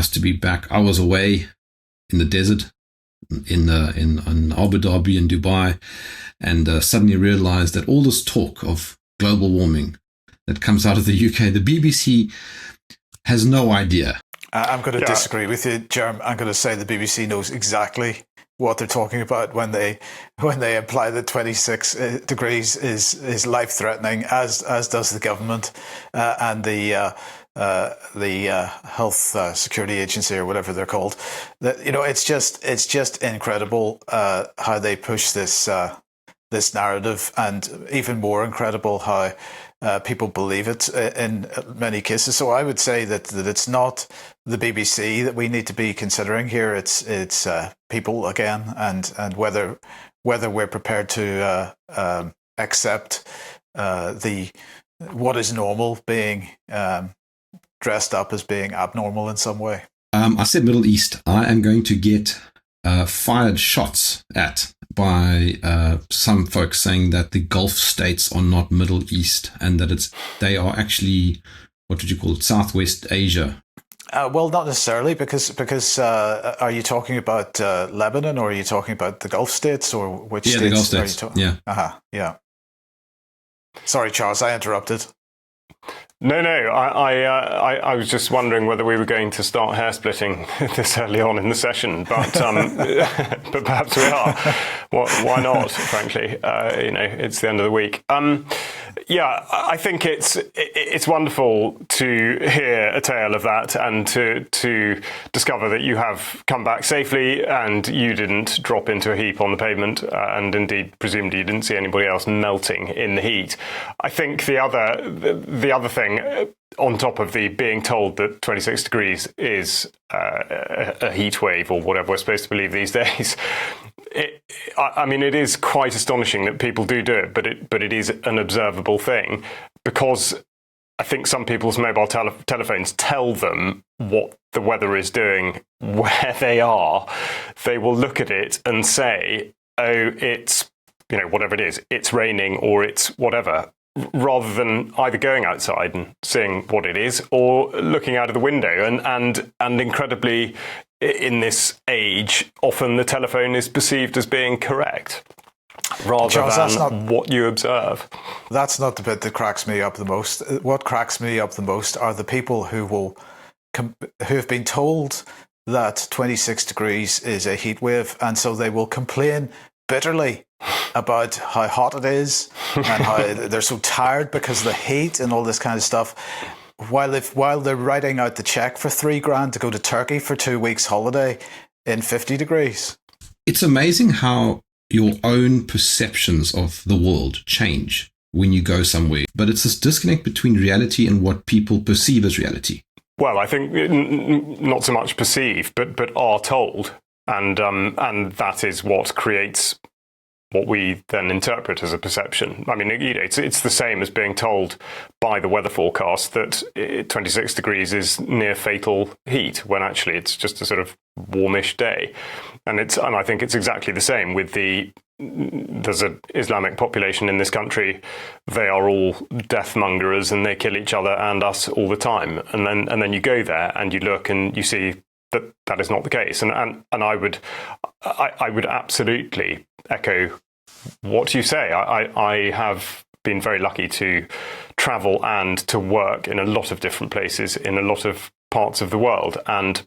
nice to be back. I was away in the desert, in Abu Dhabi and Dubai, and suddenly realized that all this talk of global warming that comes out of the UK, the BBC has no idea. I'm going to disagree with you, Jerm. I'm going to say the BBC knows exactly what they're talking about when they imply that 26 degrees is life-threatening, as does the government and the Health Security Agency, or whatever they're called. That, it's just incredible how they push this narrative, and even more incredible how people believe it in many cases. So I would say that it's not the BBC that we need to be considering here. It's people again, and whether we're prepared to accept what is normal being dressed up as being abnormal in some way. I said Middle East. I am going to get fired shots at by some folks saying that the Gulf states are not Middle East, and that they are actually, what would you call it, Southwest Asia. Well, not necessarily, because are you talking about Lebanon, or are you talking about the Gulf states, or which states? The Gulf states. Yeah. Sorry, Charles, I interrupted. No, I was just wondering whether we were going to start hair splitting this early on in the session, but but perhaps we are. Why not? Frankly, it's the end of the week. I think it's wonderful to hear a tale of that, and to discover that you have come back safely and you didn't drop into a heap on the pavement, and indeed presumably you didn't see anybody else melting in the heat. I think the other thing, on top of the being told that 26 degrees is a heat wave, or whatever we're supposed to believe these days, it is quite astonishing that people do it, but it is an observable thing, because I think some people's mobile telephones tell them what the weather is doing where they are. They will look at it and say, oh, it's, whatever it is, it's raining or it's whatever, rather than either going outside and seeing what it is, or looking out of the window. And incredibly, in this age, often the telephone is perceived as being correct, rather than what you observe. That's not the bit that cracks me up the most. What cracks me up the most are the people who have been told that 26 degrees is a heat wave, and so they will complain bitterly about how hot it is and how they're so tired because of the heat and all this kind of stuff, while they're writing out the check for $3,000 to go to Turkey for 2 weeks holiday in 50 degrees. It's amazing how your own perceptions of the world change when you go somewhere, but it's this disconnect between reality and what people perceive as reality. Well, I think not so much perceive, but are told, and that is what creates what we then interpret as a perception. I mean, it's the same as being told by the weather forecast that 26 degrees is near fatal heat, when actually it's just a sort of warmish day. And I think it's exactly the same with there's an Islamic population in this country. They are all deathmongers, and they kill each other and us all the time. And then you go there and you look and you see that is not the case. And I would absolutely echo what you say. I have been very lucky to travel and to work in a lot of different places in a lot of parts of the world, and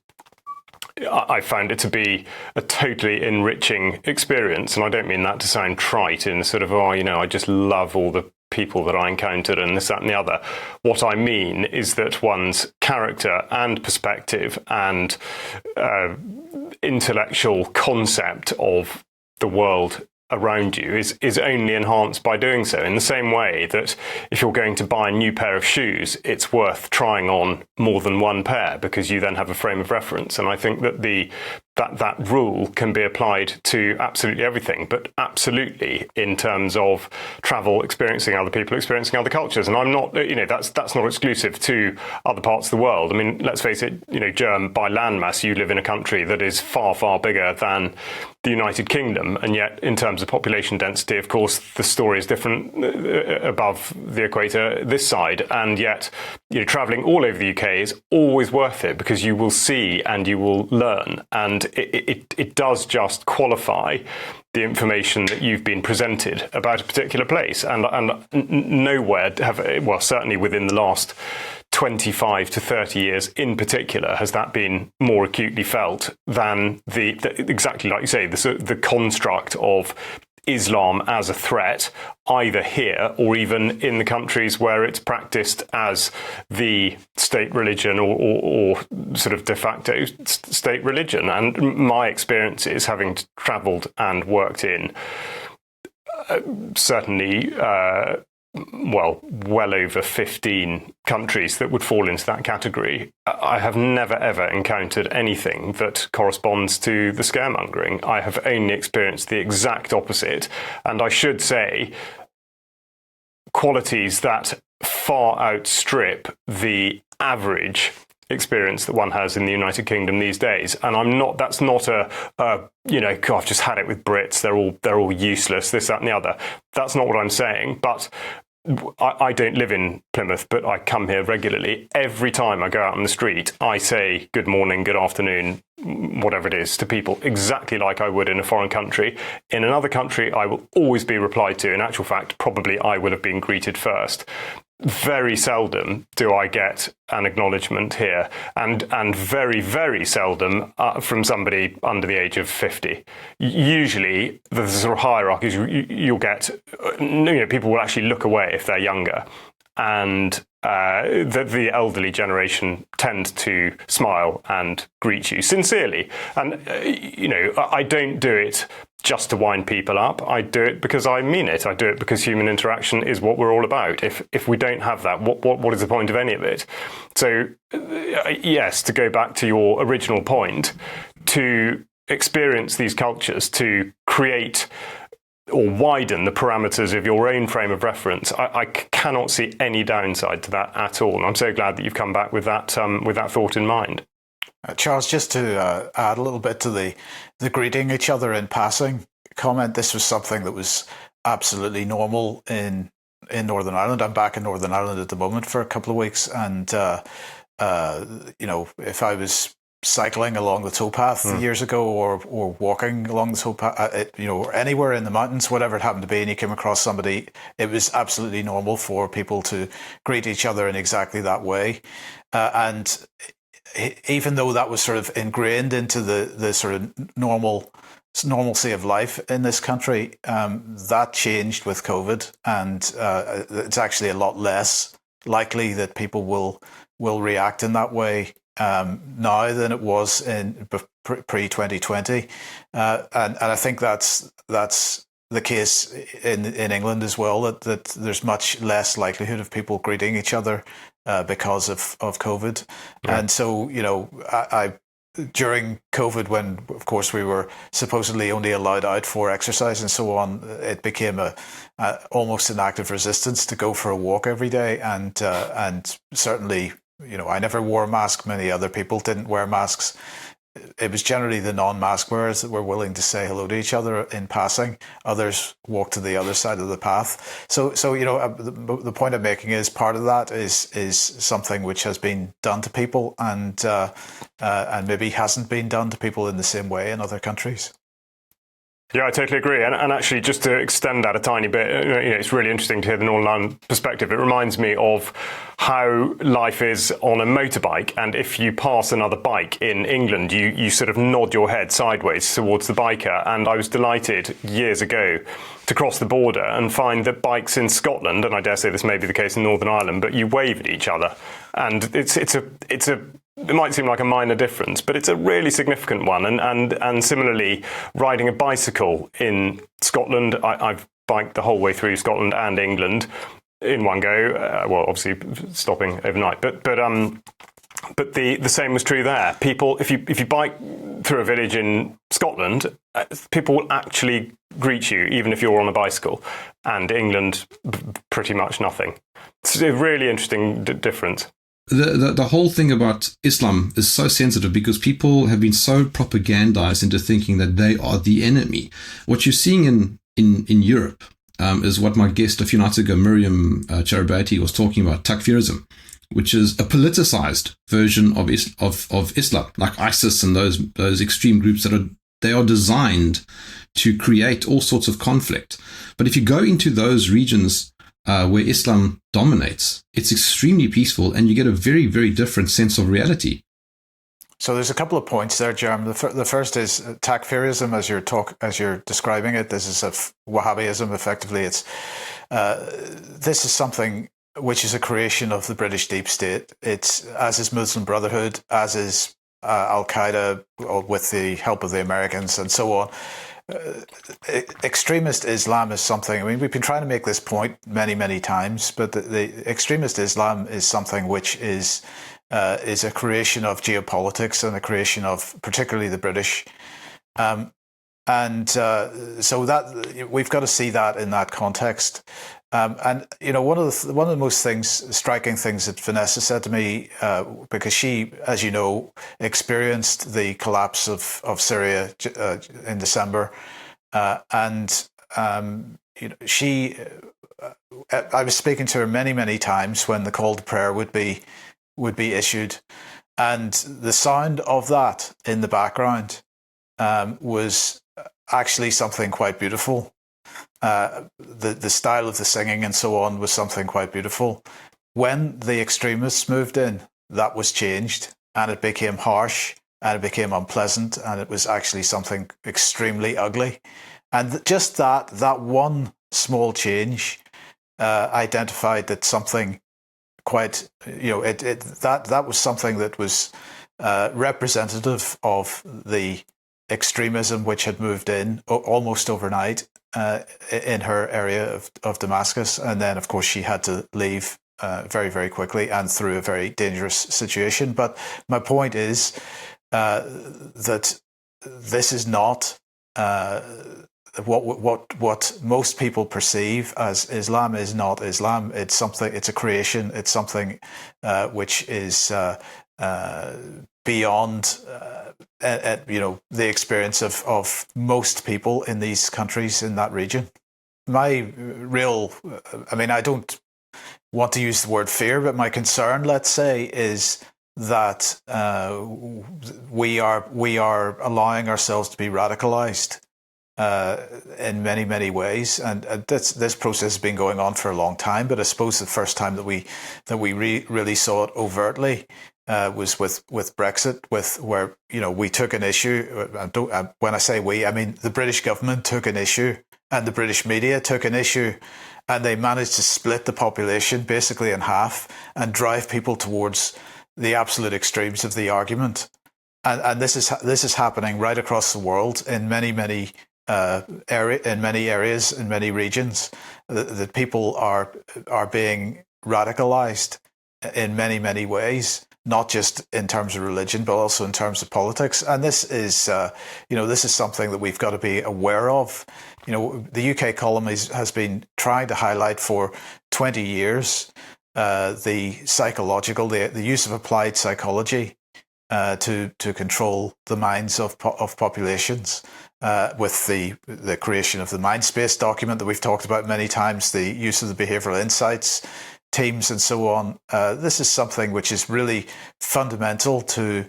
I found it to be a totally enriching experience. And I don't mean that to sound trite in sort of, I just love all the people that I encountered and this, that and the other. What I mean is that one's character and perspective and intellectual concept of the world around you is only enhanced by doing so, in the same way that if you're going to buy a new pair of shoes, it's worth trying on more than one pair, because you then have a frame of reference. And I think that the that rule can be applied to absolutely everything, but absolutely in terms of travel, experiencing other people, experiencing other cultures. And I'm not, that's not exclusive to other parts of the world. I mean, let's face it, Jerm, by landmass, you live in a country that is far, far bigger than the United Kingdom. And yet, in terms of population density, of course, the story is different above the equator this side. And yet, traveling all over the UK is always worth it, because you will see and you will learn. And it does just qualify the information that you've been presented about a particular place. And nowhere certainly within the last 25 to 30 years in particular, has that been more acutely felt than exactly like you say, the construct of Islam as a threat, either here or even in the countries where it's practiced as the state religion or sort of de facto state religion. And my experience is, having travelled and worked in certainly well over 15 countries that would fall into that category, I have never ever encountered anything that corresponds to the scaremongering. I have only experienced the exact opposite, and I should say qualities that far outstrip the average experience that one has in the United Kingdom these days. And that's not I've just had it with Brits, they're all useless, this, that and the other. That's not what I'm saying. But I don't live in Plymouth, but I come here regularly. Every time I go out on the street, I say good morning, good afternoon, whatever it is, to people exactly like I would in a foreign country. In another country, I will always be replied to. In actual fact, probably I will have been greeted first. Very seldom do I get an acknowledgement here, and very, very seldom from somebody under the age of 50. Usually, the sort of hierarchies you'll get, people will actually look away if they're younger, and the elderly generation tend to smile and greet you sincerely. And I don't do it just to wind people up. I do it because I mean it. I do it because human interaction is what we're all about. If we don't have that, what is the point of any of it? So yes, to go back to your original point, to experience these cultures, to create or widen the parameters of your own frame of reference, I cannot see any downside to that at all. And I'm so glad that you've come back with that thought in mind. Charles, just to add a little bit to the greeting each other in passing comment, this was something that was absolutely normal in Northern Ireland. I'm back in Northern Ireland at the moment for a couple of weeks, and if I was cycling along the towpath years ago, or walking along the towpath, or anywhere in the mountains, whatever it happened to be, and you came across somebody, it was absolutely normal for people to greet each other in exactly that way, and even though that was sort of ingrained into the sort of normalcy of life in this country, that changed with COVID, and it's actually a lot less likely that people will react in that way now than it was in pre-2020, and I think that's the case in England as well, that there's much less likelihood of people greeting each other because of COVID. Yeah. And so, I during COVID, when of course we were supposedly only allowed out for exercise and so on, it became almost an act of resistance to go for a walk every day, and certainly, I never wore a mask. Many other people didn't wear masks. It was generally the non-mask wearers that were willing to say hello to each other in passing. Others walked to the other side of the path. So the point I'm making is part of that is something which has been done to people, and maybe hasn't been done to people in the same way in other countries. Yeah, I totally agree. And actually, just to extend that a tiny bit, it's really interesting to hear the Northern Ireland perspective. It reminds me of how life is on a motorbike. And if you pass another bike in England, you sort of nod your head sideways towards the biker. And I was delighted years ago to cross the border and find that bikes in Scotland, and I dare say this may be the case in Northern Ireland, but you wave at each other. And it might seem like a minor difference, but it's a really significant one. And similarly, riding a bicycle in Scotland, I've biked the whole way through Scotland and England in one go. Obviously stopping overnight, but But the same was true there. People, if you bike through a village in Scotland, people will actually greet you, even if you're on a bicycle. And England, pretty much nothing. It's a really interesting difference. The whole thing about Islam is so sensitive because people have been so propagandized into thinking that they are the enemy. What you're seeing in Europe is what my guest a few nights ago, Miriam Charabati, was talking about, takfirism, which is a politicized version of Islam, like ISIS and those extreme groups they are designed to create all sorts of conflict. But if you go into those regions where Islam dominates, it's extremely peaceful, and you get a very, very different sense of reality. So there's a couple of points there, Jerm. The first is takfirism, as you're describing it. This is Wahhabism. Effectively, it's this is something which is a creation of the British deep state. It's, as is Muslim Brotherhood, as is Al Qaeda, with the help of the Americans, and so on. Extremist Islam is something, I mean, we've been trying to make this point many, many times, but the extremist Islam is something which is a creation of geopolitics and a creation of particularly the British. So that we've got to see that in that context. And one of the most striking things that Vanessa said to me, because she, as you know, experienced the collapse of Syria in December, I was speaking to her many, many times when the call to prayer would be issued, and the sound of that in the background was actually something quite beautiful. The style of the singing and so on was something quite beautiful. When the extremists moved in, that was changed, and it became harsh, and it became unpleasant, and it was actually something extremely ugly. And just that one small change identified that something quite, that was something that was representative of the extremism which had moved in almost overnight in her area of Damascus. And then, of course, she had to leave very, very quickly and through a very dangerous situation. But my point is that this is not what most people perceive as Islam is not Islam. It's something. It's a creation. It's something which is beyond the experience of most people in these countries in that region. I don't want to use the word fear, but my concern, let's say, is that we are allowing ourselves to be radicalized in many, many ways, and this process has been going on for a long time. But I suppose the first time that we really saw it overtly was with Brexit, where we took an issue. When I say we, I mean the British government took an issue, and the British media took an issue, and they managed to split the population basically in half and drive people towards the absolute extremes of the argument. And this is happening right across the world in many areas, in many regions. That people are being radicalized in many, many ways, not just in terms of religion, but also in terms of politics. And this is something that we've got to be aware of. The UK column has been trying to highlight for 20 years the use of applied psychology to control the minds of populations. With the creation of the Mindspace document that we've talked about many times, the use of the behavioral insights teams and so on. This is something which is really fundamental to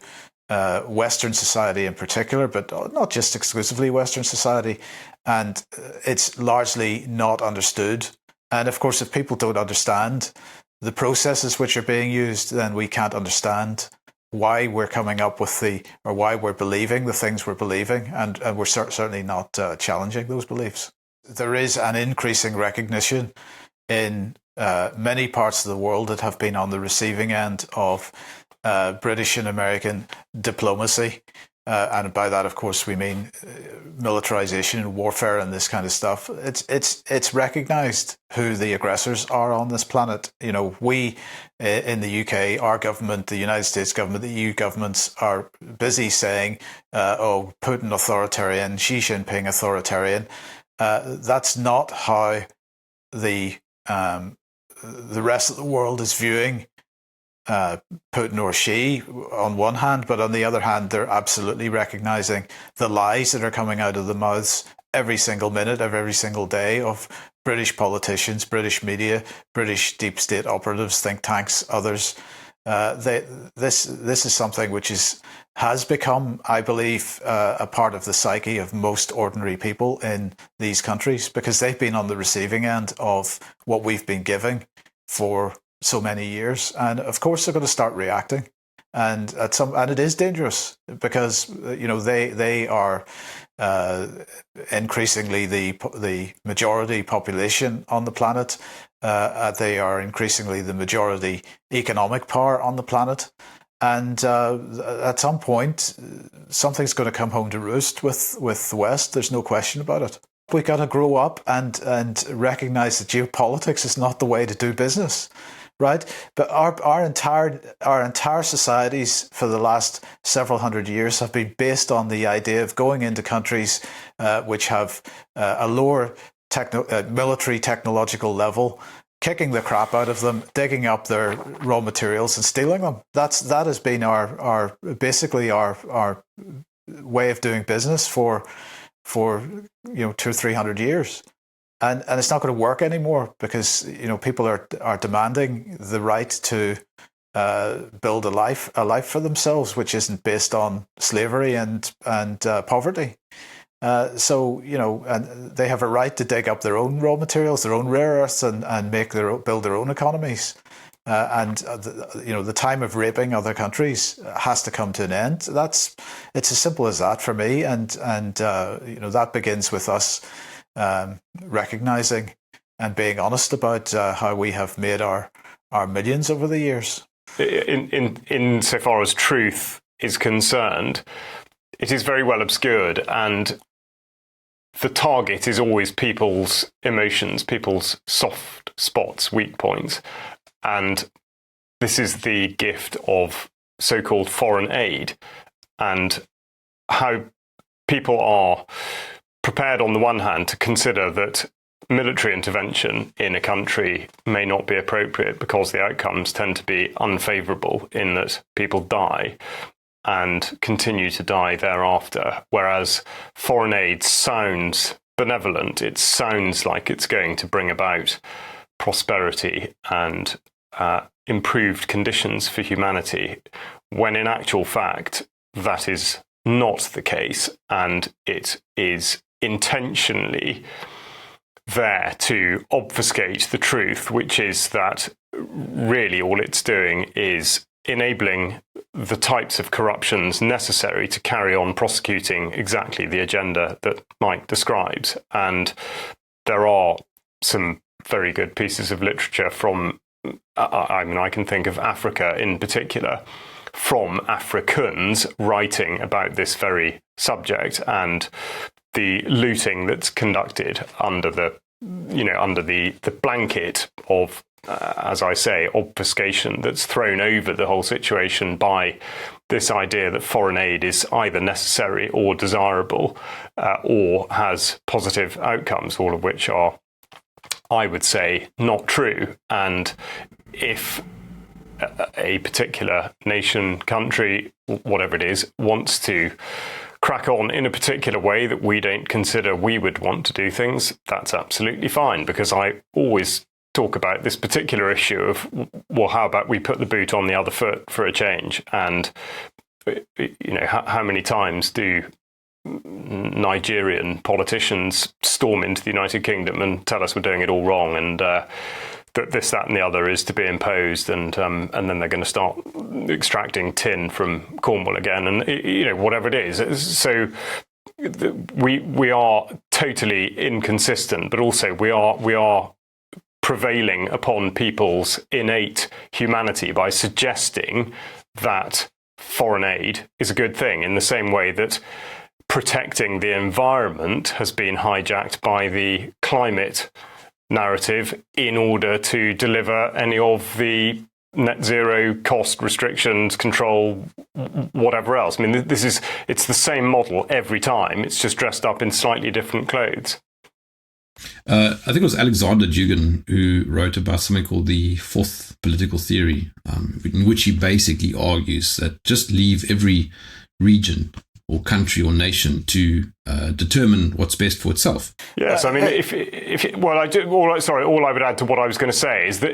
Western society in particular, but not just exclusively Western society. And it's largely not understood. And of course, if people don't understand the processes which are being used, then we can't understand why we're coming up with why we're believing the things we're believing, and we're certainly not challenging those beliefs. There is an increasing recognition in many parts of the world that have been on the receiving end of British and American diplomacy and by that, of course, we mean militarization and warfare and this kind of stuff. It's recognized who the aggressors are on this planet. We in the UK, our government, the United States government, the EU governments are busy saying, "Oh, Putin authoritarian, Xi Jinping authoritarian." That's not how the rest of the world is viewing Putin or Xi on one hand, but on the other hand, they're absolutely recognizing the lies that are coming out of the mouths every single minute of every single day of British politicians, British media, British deep state operatives, think tanks, others. This is something which has become, I believe, a part of the psyche of most ordinary people in these countries, because they've been on the receiving end of what we've been giving for so many years, and of course they're going to start reacting, and it is dangerous, because they are increasingly the majority population on the planet. They are increasingly the majority economic power on the planet, and at some point something's going to come home to roost with the West. There's no question about it. We've got to grow up and recognize that geopolitics is not the way to do business. Right, but our entire societies for the last several hundred years have been based on the idea of going into countries which have a lower military technological level, kicking the crap out of them, digging up their raw materials and stealing them. That has been our way of doing business for 200 or 300 years. And it's not going to work anymore, because people are demanding the right to build a life for themselves, which isn't based on slavery and poverty. So and they have a right to dig up their own raw materials, their own rare earths, and build their own economies. The time of raping other countries has to come to an end. It's as simple as that for me, and that begins with us recognizing and being honest about how we have made our millions over the years. In so far as truth is concerned, it is very well obscured, and the target is always people's emotions, people's soft spots, weak points. And this is the gift of so-called foreign aid, and how people are prepared on the one hand to consider that military intervention in a country may not be appropriate because the outcomes tend to be unfavourable in that people die and continue to die thereafter, whereas foreign aid sounds benevolent. It sounds like it's going to bring about prosperity and improved conditions for humanity, when in actual fact that is not the case, and it is intentionally there to obfuscate the truth, which is that really all it's doing is enabling the types of corruptions necessary to carry on prosecuting exactly the agenda that Mike describes. And there are some very good pieces of literature from, I can think of Africa in particular, from Africans writing about this very subject, and the looting that's conducted under the blanket of, as I say, obfuscation that's thrown over the whole situation by this idea that foreign aid is either necessary or desirable, or has positive outcomes, all of which are, I would say, not true. And if a particular nation, country, whatever it is, wants to crack on in a particular way that we don't consider we would want to do things, that's absolutely fine, because I always talk about this particular issue of, well, how about we put the boot on the other foot for a change? And how many times do Nigerian politicians storm into the United Kingdom and tell us we're doing it all wrong, and that this, that, and the other is to be imposed, and then they're going to start extracting tin from Cornwall again, and whatever it is. So we are totally inconsistent, but also we are prevailing upon people's innate humanity by suggesting that foreign aid is a good thing, in the same way that protecting the environment has been hijacked by the climate narrative in order to deliver any of the net zero cost restrictions, control, whatever else. I mean, it's the same model every time. It's just dressed up in slightly different clothes. I think it was Alexander Dugin who wrote about something called the fourth political theory, in which he basically argues that just leave every region or country or nation to determine what's best for itself. Yes, I mean, all I would add to what I was going to say is that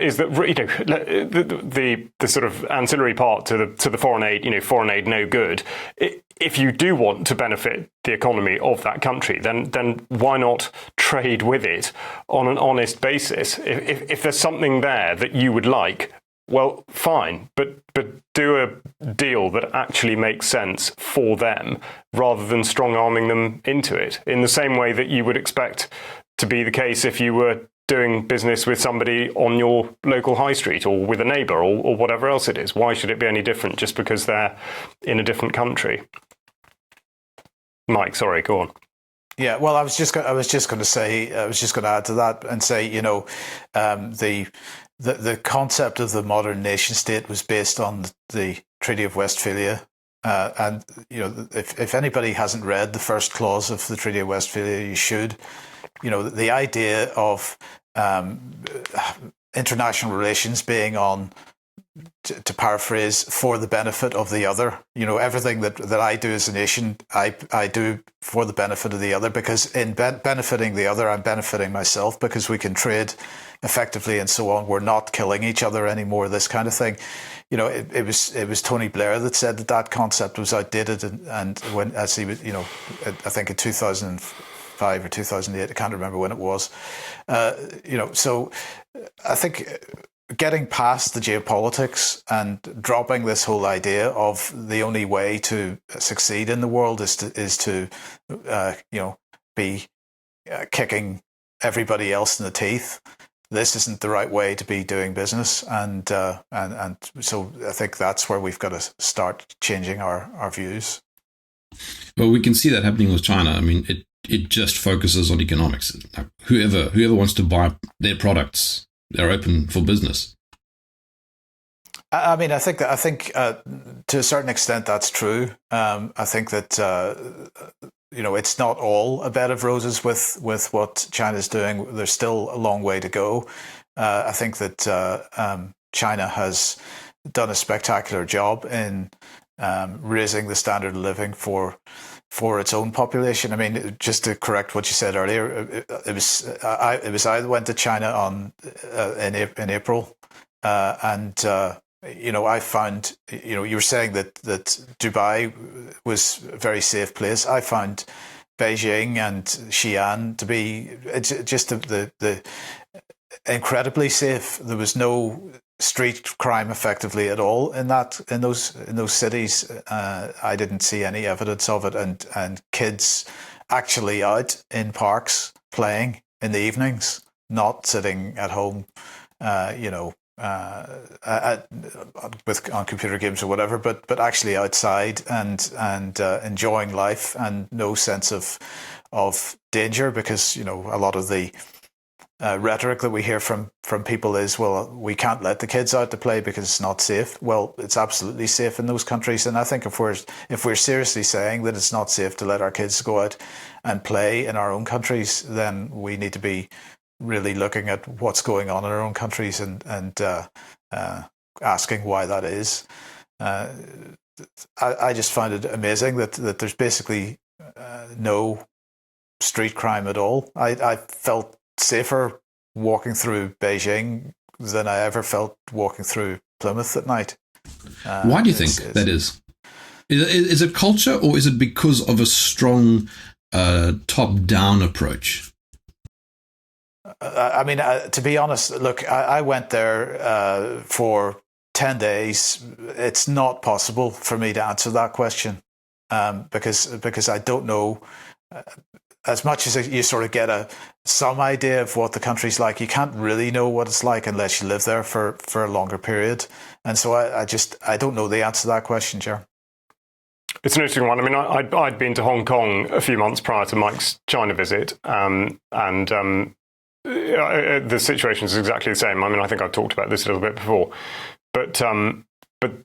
the sort of ancillary part to the foreign aid, foreign aid no good. If you do want to benefit the economy of that country, then why not trade with it on an honest basis? If there's something there that you would like, well, fine, but do a deal that actually makes sense for them, rather than strong-arming them into it, in the same way that you would expect to be the case if you were doing business with somebody on your local high street, or with a neighbour, or whatever else it is. Why should it be any different just because they're in a different country? Mike, sorry, go on. Yeah, well, I was just going to add to that and say, the concept of the modern nation state was based on the Treaty of Westphalia. And, if anybody hasn't read the first clause of the Treaty of Westphalia, you should. The idea of international relations being on, to paraphrase, for the benefit of the other. Everything that I do as a nation, I do for the benefit of the other, because in benefiting the other, I'm benefiting myself, because we can trade effectively and so on. We're not killing each other anymore, this kind of thing. It was Tony Blair that said that concept was outdated, and when, as he was, I think in 2005 or 2008, I can't remember when it was. So I think getting past the geopolitics and dropping this whole idea of the only way to succeed in the world is to be kicking everybody else in the teeth. This isn't the right way to be doing business, and so I think that's where we've got to start changing our views. Well, we can see that happening with China. I mean, it just focuses on economics. Whoever wants to buy their products, they're open for business. I mean, I think to a certain extent that's true. I think that it's not all a bed of roses with what China's doing. There's still a long way to go. I think that China has done a spectacular job in raising the standard of living for its own population. I mean, just to correct what you said earlier, it was I that went to China in April, and I found, you were saying that Dubai was a very safe place. I found Beijing and Xi'an to be just the incredibly safe. There was no street crime effectively at all in those cities. I didn't see any evidence of it, and kids actually out in parks playing in the evenings, not sitting at home, on computer games or whatever, but actually outside and enjoying life, and no sense of danger, because a lot of the rhetoric that we hear from people is, well, we can't let the kids out to play because it's not safe. Well, it's absolutely safe in those countries, and I think if we're seriously saying that it's not safe to let our kids go out and play in our own countries, then we need to be really looking at what's going on in our own countries and asking why that is. I just find it amazing that there's basically no street crime at all. I felt safer walking through Beijing than I ever felt walking through Plymouth at night. Why do you think that is? Is it culture, or is it because of a strong top-down approach? I mean, to be honest, look, I went there for 10 days. It's not possible for me to answer that question because I don't know. As much as you sort of get some idea of what the country's like, you can't really know what it's like unless you live there for a longer period. And so I don't know the answer to that question, Jerm. It's an interesting one. I mean, I'd been to Hong Kong a few months prior to Mike's China visit, and the situation is exactly the same. I mean, I think I've talked about this a little bit before, but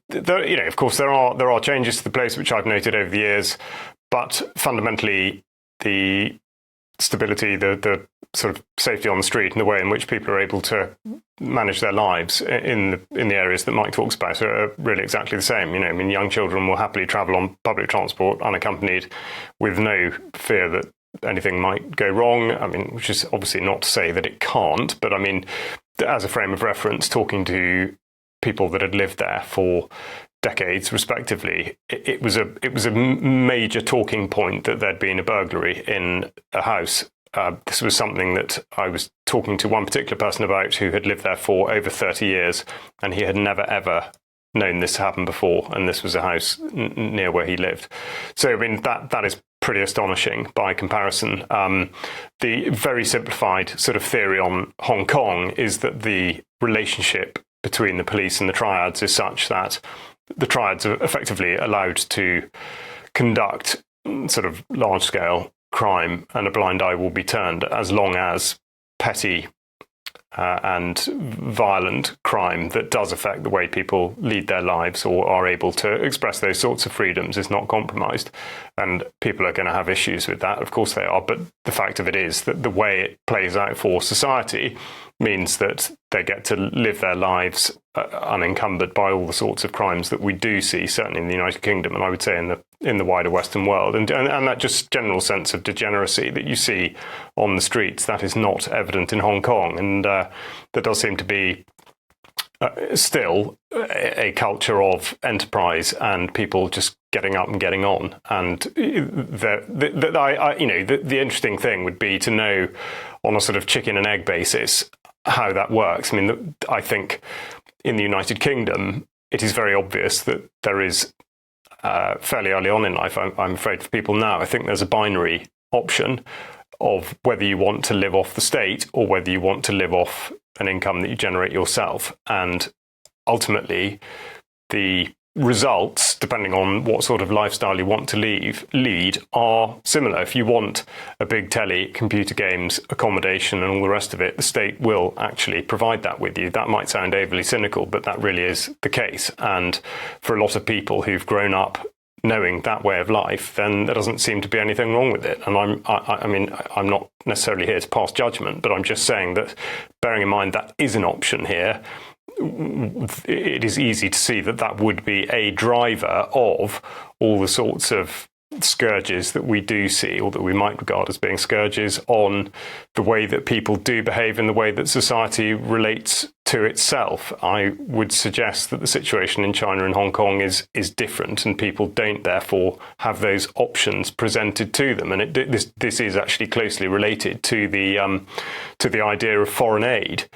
there, of course, there are changes to the place which I've noted over the years, but fundamentally, the stability, the sort of safety on the street, and the way in which people are able to manage their lives in the areas that Mike talks about are really exactly the same. I mean, young children will happily travel on public transport unaccompanied, with no fear that anything might go wrong. I mean, which is obviously not to say that it can't, but I mean, as a frame of reference, talking to people that had lived there for decades, respectively, it was a major talking point that there'd been a burglary in a house. This was something that I was talking to one particular person about who had lived there for over 30 years, and he had never, ever known this to happen before, and this was a house near where he lived. So, I mean, that is pretty astonishing by comparison. The very simplified sort of theory on Hong Kong is that the relationship between the police and the triads is such that the triads are effectively allowed to conduct sort of large-scale crime, and a blind eye will be turned as long as petty and violent crime that does affect the way people lead their lives or are able to express those sorts of freedoms is not compromised. And people are going to have issues with that. Of course they are. But the fact of it is that the way it plays out for society means that they get to live their lives unencumbered by all the sorts of crimes that we do see, certainly in the United Kingdom, and I would say in the wider Western world. And that just general sense of degeneracy that you see on the streets, that is not evident in Hong Kong. And there does seem to be still a culture of enterprise and people just getting up and getting on. And the interesting thing would be to know on a sort of chicken and egg basis how that works. I mean, I think in the United Kingdom, it is very obvious that there is fairly early on in life, I'm afraid for people now, I think there's a binary option of whether you want to live off the state or whether you want to live off an income that you generate yourself. And ultimately, the results, depending on what sort of lifestyle you want to lead, are similar. If you want a big telly, computer games, accommodation, and all the rest of it, the state will actually provide that with you. That might sound overly cynical, but that really is the case. And for a lot of people who've grown up knowing that way of life, then there doesn't seem to be anything wrong with it. And I'm not necessarily here to pass judgment, but I'm just saying that, bearing in mind that is an option here, it is easy to see that that would be a driver of all the sorts of scourges that we do see, or that we might regard as being scourges, on the way that people do behave in the way that society relates to itself. I would suggest that the situation in China and Hong Kong is different, and people don't therefore have those options presented to them. And this is actually closely related to the idea of foreign aid.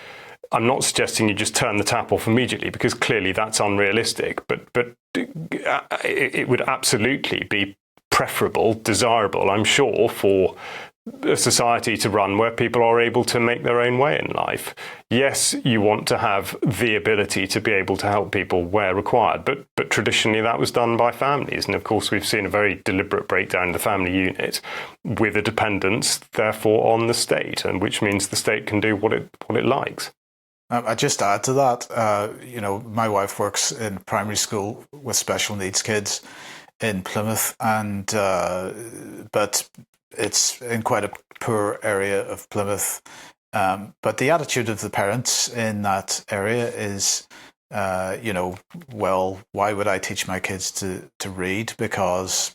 I'm not suggesting you just turn the tap off immediately, because clearly that's unrealistic, but it would absolutely be preferable, desirable, I'm sure, for a society to run where people are able to make their own way in life. Yes, you want to have the ability to be able to help people where required, but traditionally that was done by families. And of course, we've seen a very deliberate breakdown of the family unit, with a dependence, therefore, on the state, and which means the state can do what it likes. I just add to that, my wife works in primary school with special needs kids in Plymouth, and but it's in quite a poor area of Plymouth. But the attitude of the parents in that area is, well, why would I teach my kids to read? Because,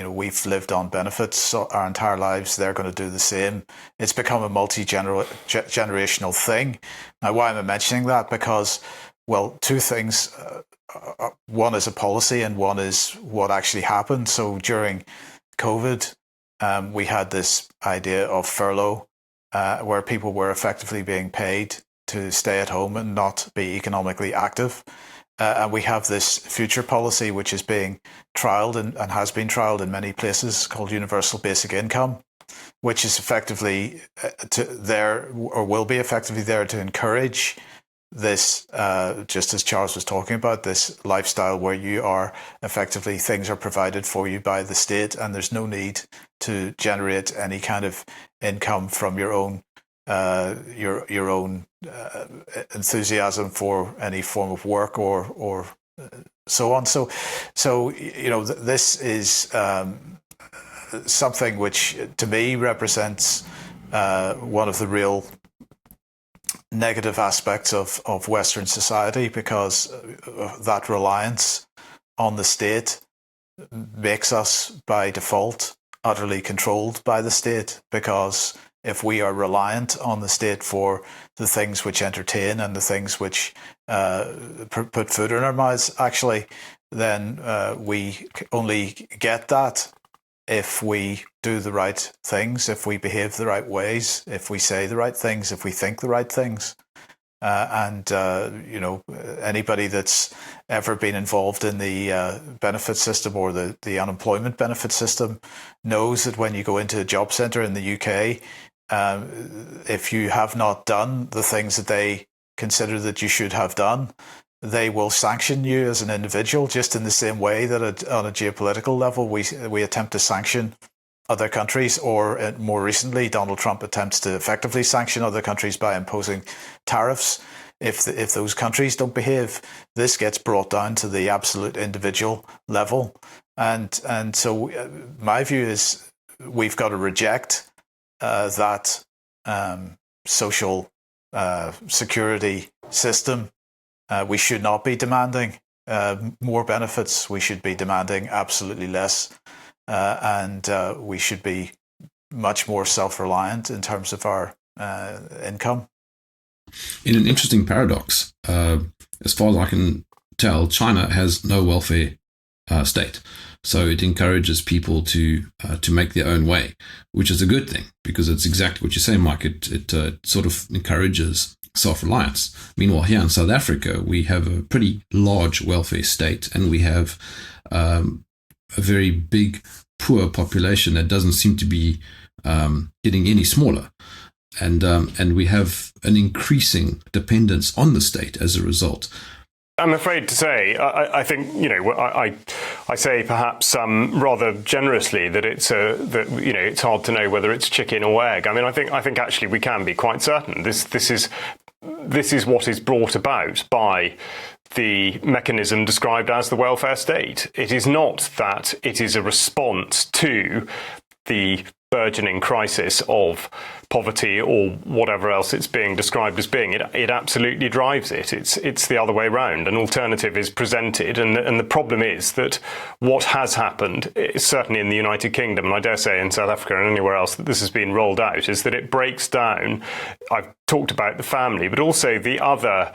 we've lived on benefits our entire lives. They're going to do the same. It's become a multi-generational thing. Now, why am I mentioning that? Because, well, two things. One is a policy and one is what actually happened. So during COVID, we had this idea of furlough, where people were effectively being paid to stay at home and not be economically active. And we have this future policy which is being trialled and has been trialled in many places, called universal basic income, which is effectively will be effectively there to encourage this, just as Charles was talking about, this lifestyle where you are effectively, things are provided for you by the state, and there's no need to generate any kind of income from your own enthusiasm for any form of work or so on. So this is something which to me represents one of the real negative aspects of Western society, because that reliance on the state makes us by default utterly controlled by the state, because if we are reliant on the state for the things which entertain and the things which put food in our mouths, actually, then we only get that if we do the right things, if we behave the right ways, if we say the right things, if we think the right things. Anybody that's ever been involved in the benefit system or the unemployment benefit system knows that when you go into a job centre in the UK, if you have not done the things that they consider that you should have done, they will sanction you as an individual, just in the same way that on a geopolitical level we attempt to sanction other countries, or more recently Donald Trump attempts to effectively sanction other countries by imposing tariffs. If those countries don't behave, this gets brought down to the absolute individual level, and so my view is we've got to reject that social security system. We should not be demanding more benefits. We should be demanding absolutely less. And we should be much more self-reliant in terms of our income. In an interesting paradox, as far as I can tell, China has no welfare state. So it encourages people to make their own way, which is a good thing, because it's exactly what you say, Mike. It sort of encourages self-reliance. Meanwhile, here in South Africa, we have a pretty large welfare state, and we have a very big poor population that doesn't seem to be getting any smaller, and we have an increasing dependence on the state as a result. I'm afraid to say, I think, I say perhaps rather generously that it's hard to know whether it's chicken or egg. I mean, I think actually we can be quite certain this is what is brought about by the mechanism described as the welfare state. It is not that it is a response to the burgeoning crisis of poverty or whatever else it's being described as being. It absolutely drives it. It's the other way around. An alternative is presented, and the problem is that what has happened, certainly in the United Kingdom, and I dare say in South Africa and anywhere else that this has been rolled out, is that it breaks down. I've talked about the family, but also the other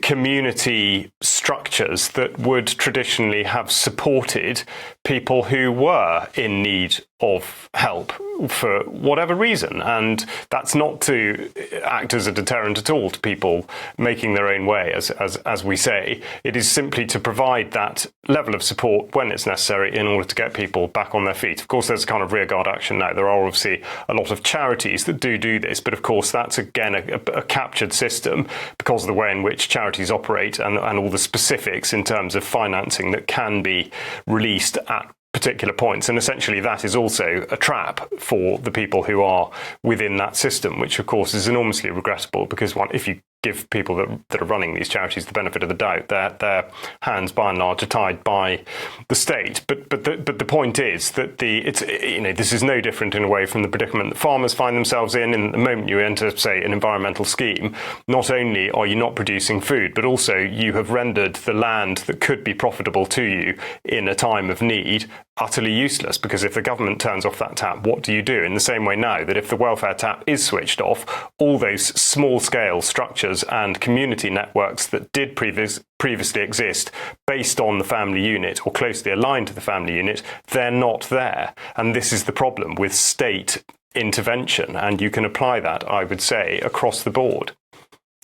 community structures that would traditionally have supported people who were in need of help for whatever reason. And that's not to act as a deterrent at all to people making their own way, as we say. It is simply to provide that level of support when it's necessary in order to get people back on their feet. Of course, there's a kind of rearguard action now. There are obviously a lot of charities that do this, but of course that's again a captured system because of the way in which charities operate and all the specifics in terms of financing that can be released at particular points. And essentially that is also a trap for the people who are within that system, which of course is enormously regrettable, because if you give people that are running these charities the benefit of the doubt, their hands by and large are tied by the state. But the point is that this is no different in a way from the predicament that farmers find themselves in the moment you enter, say, an environmental scheme. Not only are you not producing food, but also you have rendered the land that could be profitable to you in a time of need utterly useless, because if the government turns off that tap, what do you do? In the same way now that if the welfare tap is switched off, all those small-scale structures and community networks that did previously exist based on the family unit or closely aligned to the family unit, they're not there. And this is the problem with state intervention, and you can apply that, I would say, across the board.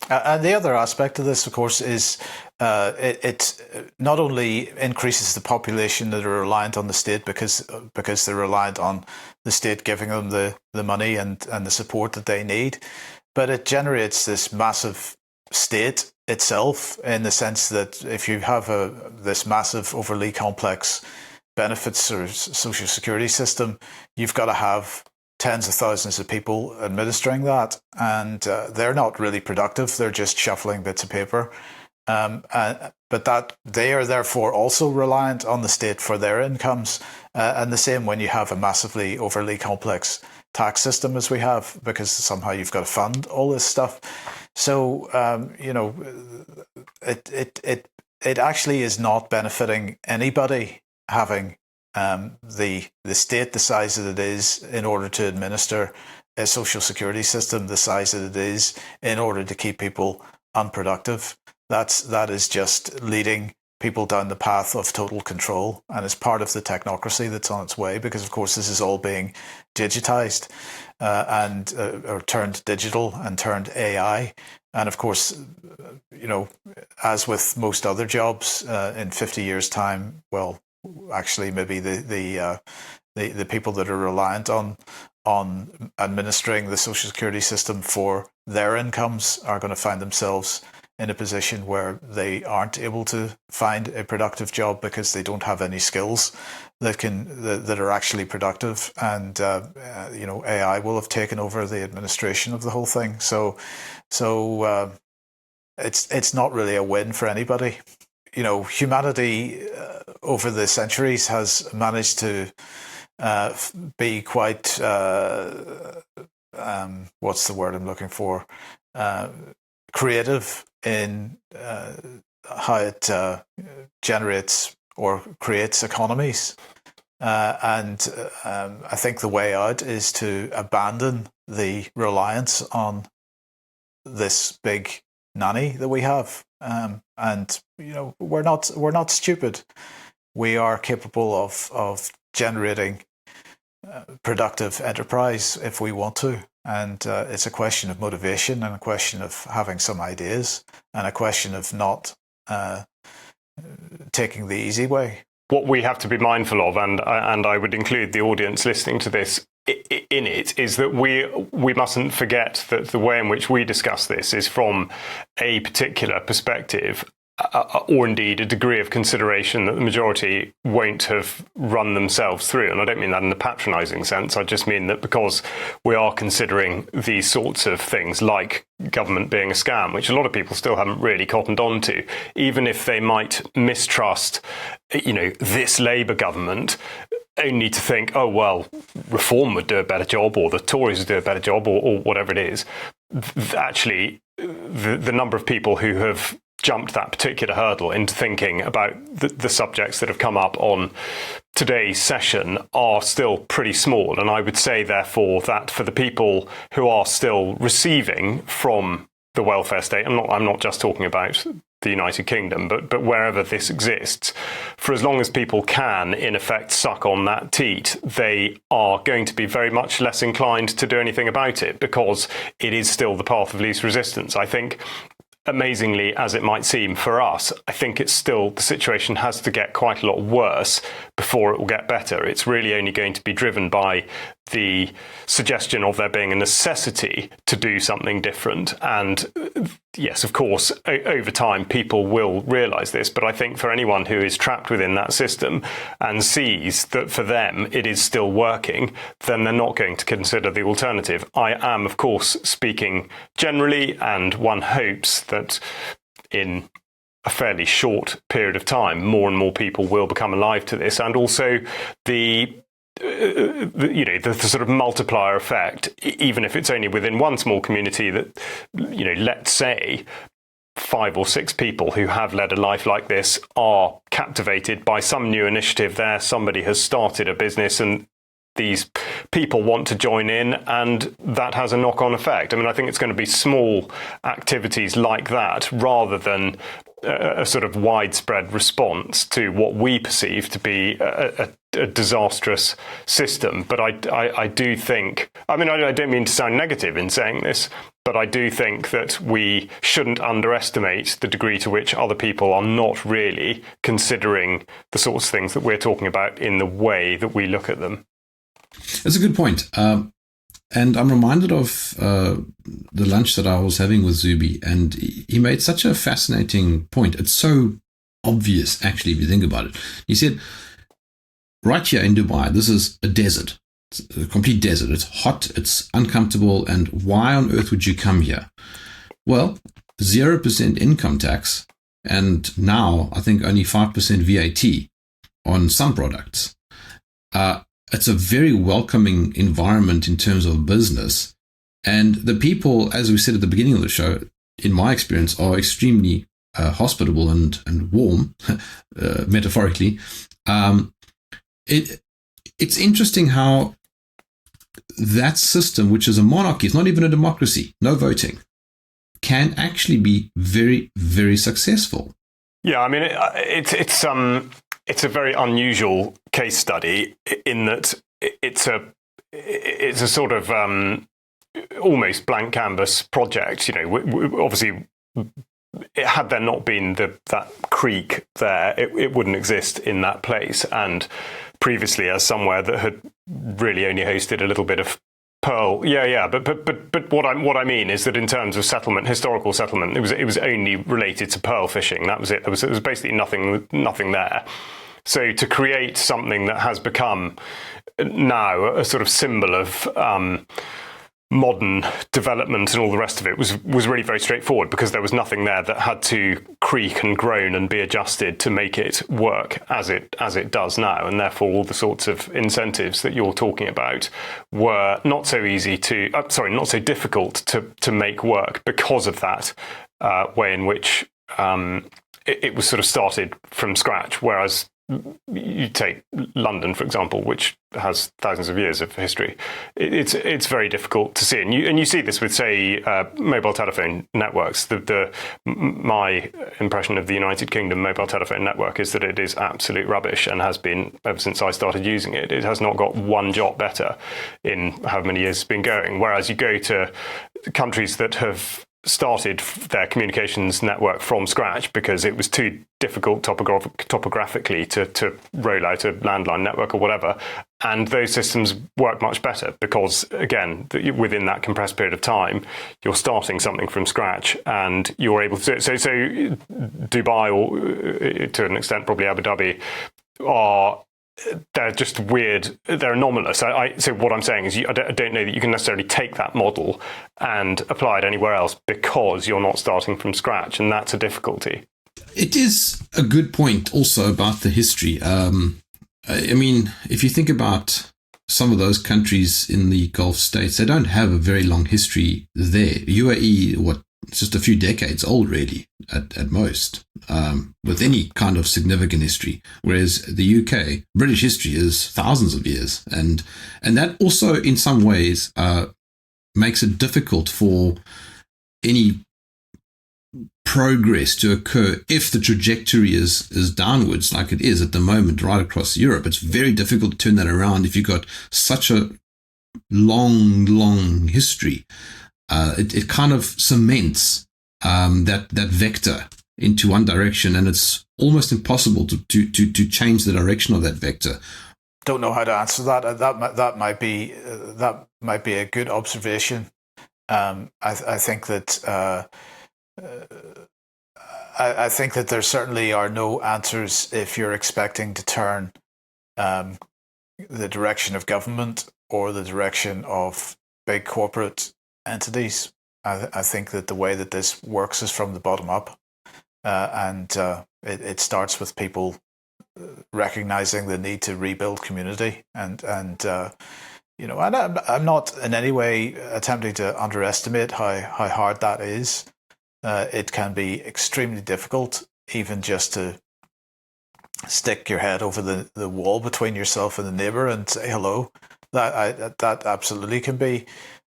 And the other aspect of this, of course, is it not only increases the population that are reliant on the state because they're reliant on the state giving them the money and the support that they need, but it generates this massive state itself, in the sense that if you have this massive, overly complex benefits or social security system, you've got to have tens of thousands of people administering that, and they're not really productive. They're just shuffling bits of paper. But that they are therefore also reliant on the state for their incomes. And the same when you have a massively overly complex tax system as we have, because somehow you've got to fund all this stuff. So, it actually is not benefiting anybody having the state the size that it is in order to administer a social security system the size that it is in order to keep people unproductive. That is just leading people down the path of total control, and it's part of the technocracy that's on its way, because of course this is all being digitized or turned digital and turned AI. And of course, as with most other jobs, in 50 years' time, well, actually maybe the people that are reliant on administering the social security system for their incomes are going to find themselves in a position where they aren't able to find a productive job because they don't have any skills that are actually productive, and AI will have taken over the administration of the whole thing. So it's not really a win for anybody. Humanity over the centuries has managed to be quite what's the word I'm looking for? Creative in how it generates or creates economies. And I think the way out is to abandon the reliance on this big nanny that we have. And we're not stupid. We are capable of generating productive enterprise if we want to. And it's a question of motivation, and a question of having some ideas, and a question of not taking the easy way. What we have to be mindful of, and I would include the audience listening to this in it, is that we mustn't forget that the way in which we discuss this is from a particular perspective, or indeed a degree of consideration that the majority won't have run themselves through. And I don't mean that in a patronising sense. I just mean that because we are considering these sorts of things like government being a scam, which a lot of people still haven't really cottoned on to, even if they might mistrust, this Labour government, only to think, oh, well, Reform would do a better job, or the Tories would do a better job, or whatever it is. Actually, the number of people who have jumped that particular hurdle into thinking about the subjects that have come up on today's session are still pretty small. And I would say, therefore, that for the people who are still receiving from the welfare state, I'm not just talking about the United Kingdom, but wherever this exists, for as long as people can, in effect, suck on that teat, they are going to be very much less inclined to do anything about it, because it is still the path of least resistance. I think, amazingly as it might seem for us, I think it's still, the situation has to get quite a lot worse before it will get better. It's really only going to be driven by the suggestion of there being a necessity to do something different. And yes, of course, over time, people will realise this. But I think for anyone who is trapped within that system and sees that for them it is still working, then they're not going to consider the alternative. I am, of course, speaking generally, and one hopes that in a fairly short period of time, more and more people will become alive to this. And also the sort of multiplier effect, even if it's only within one small community, that, let's say 5 or 6 people who have led a life like this are captivated by some new initiative there. Somebody has started a business and these people want to join in, and that has a knock-on effect. I mean, I think it's going to be small activities like that rather than a sort of widespread response to what we perceive to be a disastrous system. But I do think, I don't mean to sound negative in saying this, but I do think that we shouldn't underestimate the degree to which other people are not really considering the sorts of things that we're talking about in the way that we look at them. That's a good point. And I'm reminded of the lunch that I was having with Zubi, and he made such a fascinating point. It's so obvious, actually, if you think about it. He said, right here in Dubai, this is a desert. It's a complete desert. It's hot, it's uncomfortable, and why on earth would you come here? Well, 0% income tax, and now I think only 5% VAT on some products. It's a very welcoming environment in terms of business. And the people, as we said at the beginning of the show, in my experience, are extremely hospitable and warm, metaphorically. It's interesting how that system, which is a monarchy, it's not even a democracy, no voting, can actually be very, very successful. Yeah, I mean, it's a very unusual case study in that it's a sort of almost blank canvas project. You know, obviously, had there not been that creek there, it wouldn't exist in that place. And previously, as somewhere that had really only hosted a little bit of pearl, but what I mean is that in terms of settlement, historical settlement, it was only related to pearl fishing. That was it. There was basically nothing there. So to create something that has become now a sort of symbol of modern development and all the rest of it was really very straightforward, because there was nothing there that had to creak and groan and be adjusted to make it work as it does now. And therefore all the sorts of incentives that you're talking about were not so difficult to make work because of that way in which it was sort of started from scratch. Whereas you take London, for example, which has thousands of years of history. It's very difficult to see, and you see this with, say, mobile telephone networks. My impression of the United Kingdom mobile telephone network is that it is absolute rubbish, and has been ever since I started using it. It has not got one jot better in however many years it's been going. Whereas you go to countries that have started their communications network from scratch because it was too difficult topographically to roll out a landline network or whatever, and those systems work much better because, again, within that compressed period of time, you're starting something from scratch and you're able to do it. So Dubai, or to an extent probably Abu Dhabi, they're just weird. They're anomalous. So what I'm saying is I don't know that you can necessarily take that model and apply it anywhere else because you're not starting from scratch, and that's a difficulty. It is a good point also about the history. I mean, if you think about some of those countries in the Gulf states, they don't have a very long history there. UAE, it's just a few decades old, really, at most, with any kind of significant history. Whereas the UK, British history is thousands of years. And that also, in some ways, makes it difficult for any progress to occur if the trajectory is downwards, like it is at the moment right across Europe. It's very difficult to turn that around if you've got such a long history. It kind of cements that vector into one direction, and it's almost impossible to change the direction of that vector. Don't know how to answer that. That might be a good observation. I think that I think that there certainly are no answers if you're expecting to turn the direction of government or the direction of big corporate entities. I think that the way that this works is from the bottom up, and it starts with people recognizing the need to rebuild community, and you know, and I'm not in any way attempting to underestimate how hard that is. It can be extremely difficult, even just to stick your head over the wall between yourself and the neighbor and say hello. That absolutely can be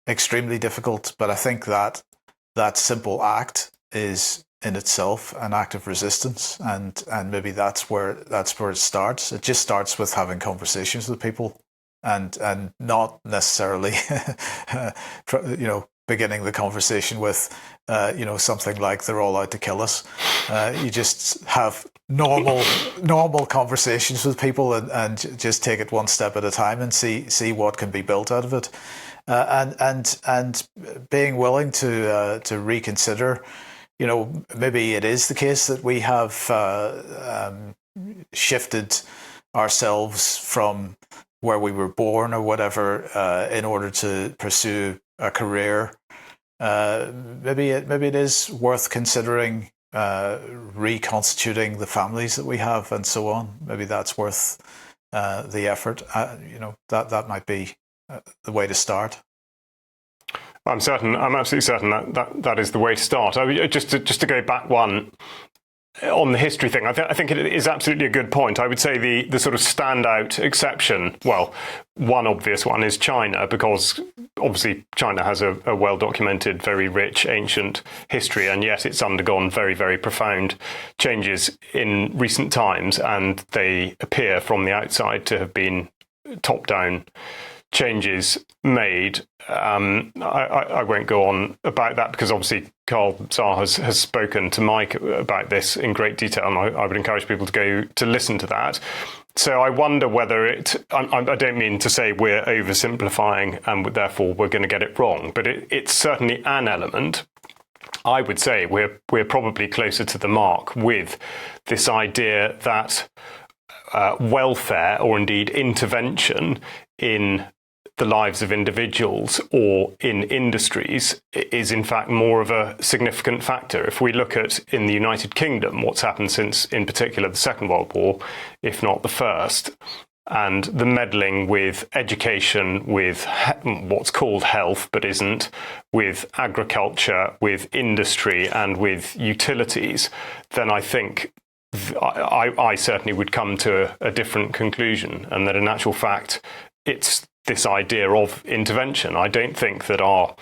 extremely difficult. But I think that simple act is in itself an act of resistance, and maybe that's where it starts. It just starts with having conversations with people, and not necessarily beginning the conversation with something like they're all out to kill us. You just have normal conversations with people, and just take it one step at a time and see what can be built out of it. and being willing to reconsider. Maybe it is the case that we have shifted ourselves from where we were born or whatever in order to pursue a career. Maybe it is worth considering reconstituting the families that we have and so on. Maybe that's worth the effort. That might be the way to start. I'm absolutely certain that is the way to start. Just to go back one on the history thing, I think it is absolutely a good point. I would say the sort of standout exception, well, one obvious one is China, because obviously China has a well-documented, very rich, ancient history, and yet it's undergone very, very profound changes in recent times, and they appear from the outside to have been top-down changes made. I won't go on about that because obviously Carl Saar has spoken to Mike about this in great detail, and I would encourage people to go to listen to that. So I wonder whether I don't mean to say we're oversimplifying and therefore we're going to get it wrong, but it's certainly an element. I would say we're probably closer to the mark with this idea that welfare, or indeed intervention in the lives of individuals or in industries, is in fact more of a significant factor. If we look at, in the United Kingdom, what's happened since, in particular, the Second World War, if not the First, and the meddling with education, with what's called health but isn't, with agriculture, with industry and with utilities, then I think I certainly would come to a different conclusion, and that in actual fact it's this idea of intervention. I don't think that our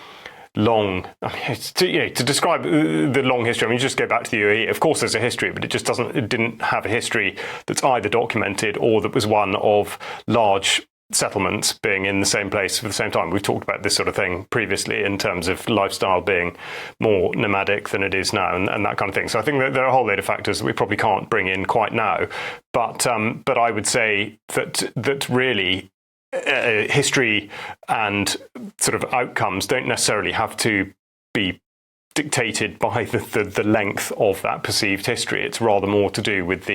to describe the long history, I mean, just go back to the UAE. Of course, there's a history, but it didn't have a history that's either documented or that was one of large settlements being in the same place for the same time. We've talked about this sort of thing previously in terms of lifestyle being more nomadic than it is now, and that kind of thing. So I think that there are a whole load of factors that we probably can't bring in quite now. But I would say that really history and sort of outcomes don't necessarily have to be dictated by the length of that perceived history. It's rather more to do with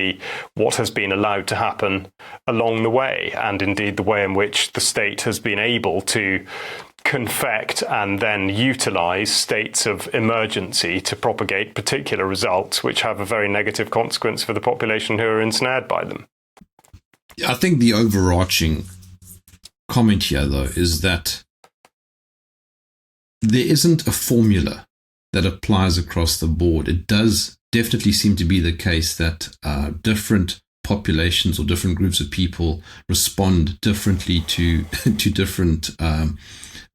what has been allowed to happen along the way, and indeed the way in which the state has been able to confect and then utilize states of emergency to propagate particular results which have a very negative consequence for the population who are ensnared by them. I think the overarching comment here, though, is that there isn't a formula that applies across the board. It does definitely seem to be the case that different populations or different groups of people respond differently to different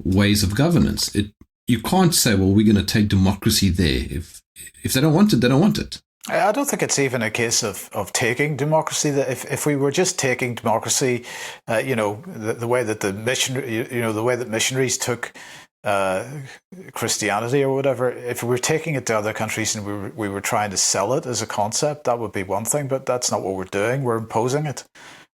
ways of governance. You can't say, well, we're going to take democracy there. If they don't want it, they don't want it. I don't think it's even a case of taking democracy. That if we were just taking democracy, the way that the way that missionaries took Christianity or whatever, if we were taking it to other countries and we were trying to sell it as a concept, that would be one thing. But that's not what we're doing. We're imposing it.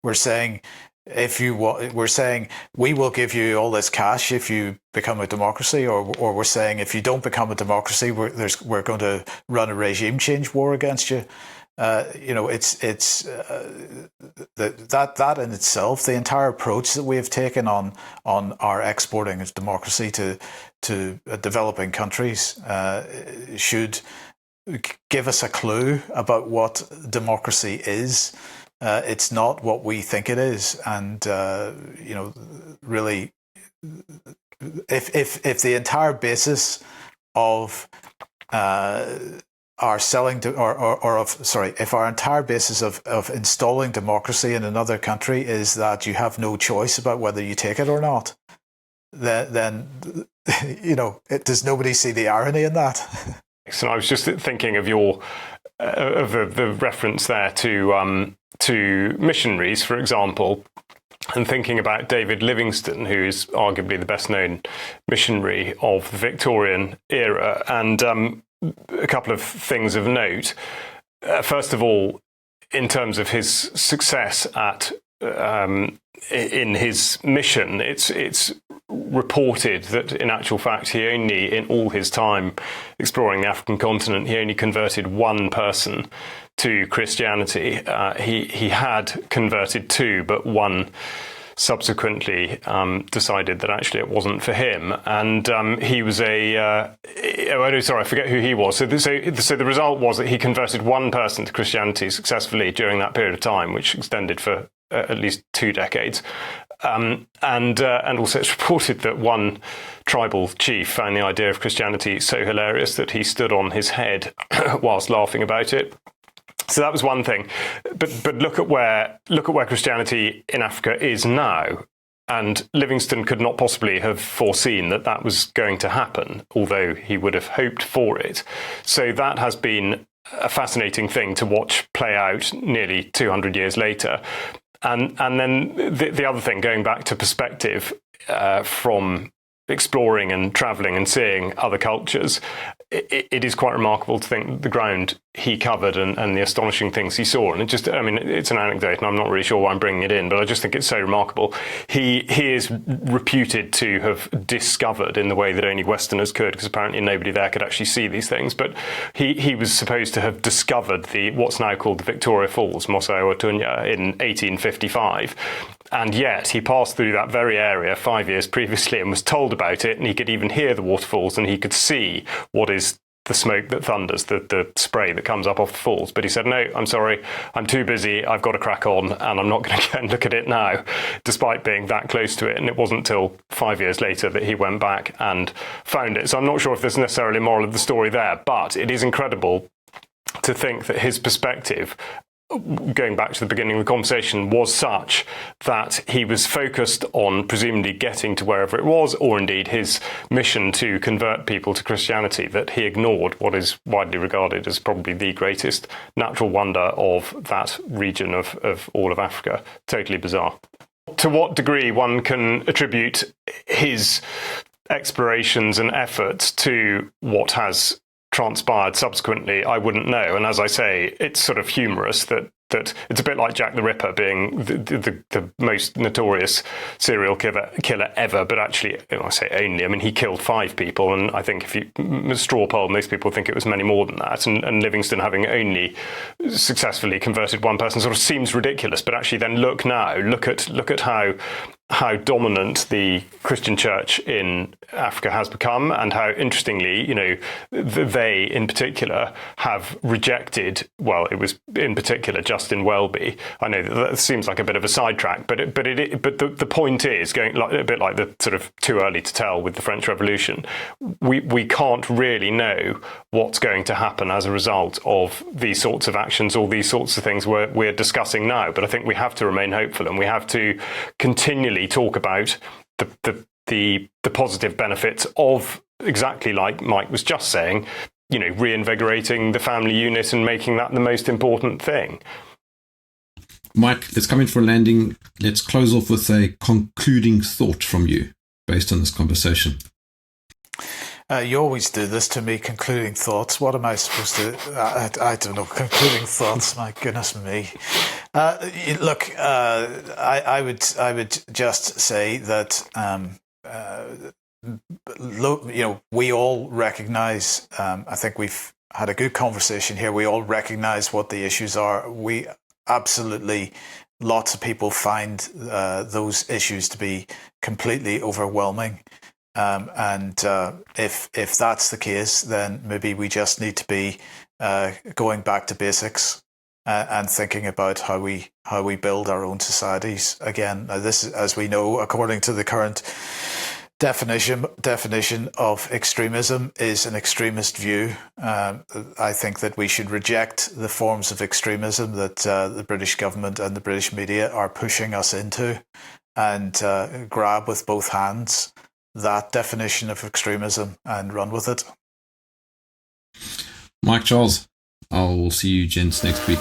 We're saying, we're saying we will give you all this cash if you become a democracy, or we're saying if you don't become a democracy, we're going to run a regime change war against you. It's that in itself, the entire approach that we have taken on our exporting of democracy to developing countries should give us a clue about what democracy is. It's not what we think it is, and really, if the entire basis of if our entire basis of installing democracy in another country is that you have no choice about whether you take it or not, then does nobody see the irony in that? So I was just thinking of the reference there to missionaries, for example, and thinking about David Livingstone, who is arguably the best known missionary of the Victorian era, and a couple of things of note. First of all, in terms of his success at in his mission, it's reported that in actual fact he only, in all his time exploring the African continent, he only converted one person to Christianity. He had converted two, but one subsequently decided that actually it wasn't for him, and he was I forget who he was. So the result was that he converted one person to Christianity successfully during that period of time, which extended for at least 2 decades. And also it's reported that one tribal chief found the idea of Christianity so hilarious that he stood on his head whilst laughing about it. So that was one thing, but look at where Christianity in Africa is now, and Livingstone could not possibly have foreseen that was going to happen, although he would have hoped for it. So that has been a fascinating thing to watch play out nearly 200 years later, and then the other thing, going back to perspective from exploring and travelling and seeing other cultures, it is quite remarkable to think the ground he covered and the astonishing things he saw. And it's an anecdote, and I'm not really sure why I'm bringing it in, but I just think it's so remarkable. He is reputed to have discovered in the way that only Westerners could, because apparently nobody there could actually see these things. But he was supposed to have discovered what's now called the Victoria Falls, Moso Otunya, in 1855. And yet he passed through that very area 5 years previously and was told about it, and he could even hear the waterfalls, and he could see what is the smoke that thunders, the spray that comes up off the falls. But he said, no, I'm sorry, I'm too busy, I've got to crack on, and I'm not going to go and look at it now, despite being that close to it. And it wasn't until 5 years later that he went back and found it. So I'm not sure if there's necessarily a moral of the story there, but it is incredible to think that his perspective, going back to the beginning of the conversation, was such that he was focused on presumably getting to wherever it was, or indeed his mission to convert people to Christianity, that he ignored what is widely regarded as probably the greatest natural wonder of that region of all of Africa. Totally bizarre. To what degree one can attribute his explorations and efforts to what has transpired subsequently, I wouldn't know. And as I say, it's sort of humorous that it's a bit like Jack the Ripper being the most notorious serial killer ever, but actually, I say only, I mean, he killed 5 people, and I think if you straw poll, most people think it was many more than that, and Livingstone having only successfully converted one person sort of seems ridiculous. But actually then look at how dominant the Christian church in Africa has become, and how, interestingly, they in particular have rejected, well, it was in particular Justin Welby. I know that seems like a bit of a sidetrack, but the point is, going a bit like the sort of too early to tell with the French Revolution, we can't really know what's going to happen as a result of these sorts of actions or these sorts of things we're discussing now. But I think we have to remain hopeful, and we have to continually talk about the positive benefits of, exactly like Mike was just saying, reinvigorating the family unit and making that the most important thing. Mike, let's come in for a landing. Let's close off with a concluding thought from you based on this conversation. You always do this to me, concluding thoughts. What am I supposed to... I don't know, concluding thoughts, my goodness me. Look, I would just say that, we all recognise, I think we've had a good conversation here, we all recognise what the issues are. We absolutely, lots of people find those issues to be completely overwhelming. If that's the case, then maybe we just need to be going back to basics and thinking about how we build our own societies again. Now, this, as we know, according to the current definition of extremism, is an extremist view. I think that we should reject the forms of extremism that the British government and the British media are pushing us into, and grab with both hands that definition of extremism and run with it. Mike, Charles, I'll see you gents next week.